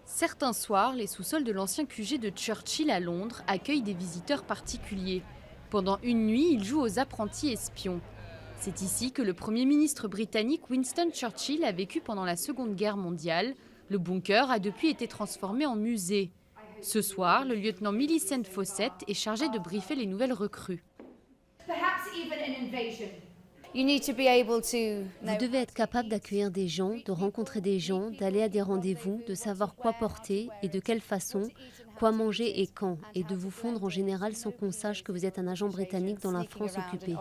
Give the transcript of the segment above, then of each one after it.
Certains soirs, les sous-sols de l'ancien QG de Churchill à Londres accueillent des visiteurs particuliers. Pendant une nuit, ils jouent aux apprentis espions. C'est ici que le Premier ministre britannique Winston Churchill a vécu pendant la Seconde Guerre mondiale. Le bunker a depuis été transformé en musée. Ce soir, le lieutenant Millicent Fawcett est chargé de briefer les nouvelles recrues. Vous devez être capable d'accueillir des gens, de rencontrer des gens, d'aller à des rendez-vous, de savoir quoi porter et de quelle façon, quoi manger et quand, et de vous fondre en général sans qu'on sache que vous êtes un agent britannique dans la France occupée.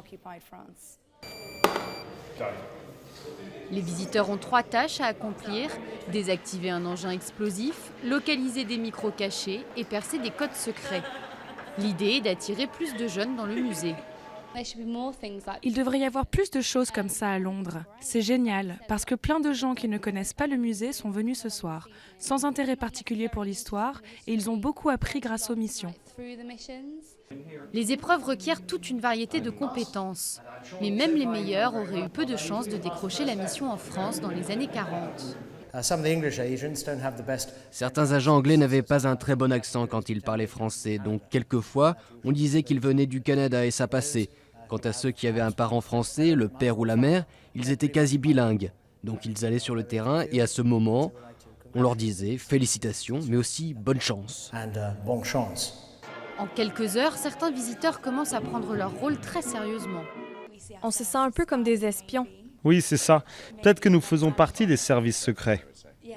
Les visiteurs ont 3 tâches à accomplir: désactiver un engin explosif, localiser des micros cachés et percer des codes secrets. L'idée est d'attirer plus de jeunes dans le musée. Il devrait y avoir plus de choses comme ça à Londres. C'est génial, parce que plein de gens qui ne connaissent pas le musée sont venus ce soir, sans intérêt particulier pour l'histoire, et ils ont beaucoup appris grâce aux missions. Les épreuves requièrent toute une variété de compétences. Mais même les meilleurs auraient eu peu de chances de décrocher la mission en France dans les années 40. Certains agents anglais n'avaient pas un très bon accent quand ils parlaient français, donc quelquefois, on disait qu'ils venaient du Canada et ça passait. Quant à ceux qui avaient un parent français, le père ou la mère, ils étaient quasi bilingues. Donc ils allaient sur le terrain et à ce moment, on leur disait félicitations, mais aussi bonne chance. En quelques heures, certains visiteurs commencent à prendre leur rôle très sérieusement. On se sent un peu comme des espions. Oui, c'est ça. Peut-être que nous faisons partie des services secrets.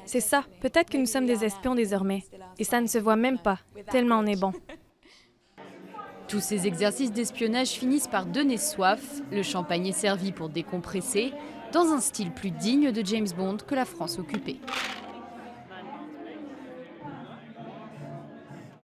C'est ça, peut-être que nous sommes des espions désormais. Et ça ne se voit même pas, tellement on est bon. Tous ces exercices d'espionnage finissent par donner soif. Le champagne est servi pour décompresser, dans un style plus digne de James Bond que la France occupée.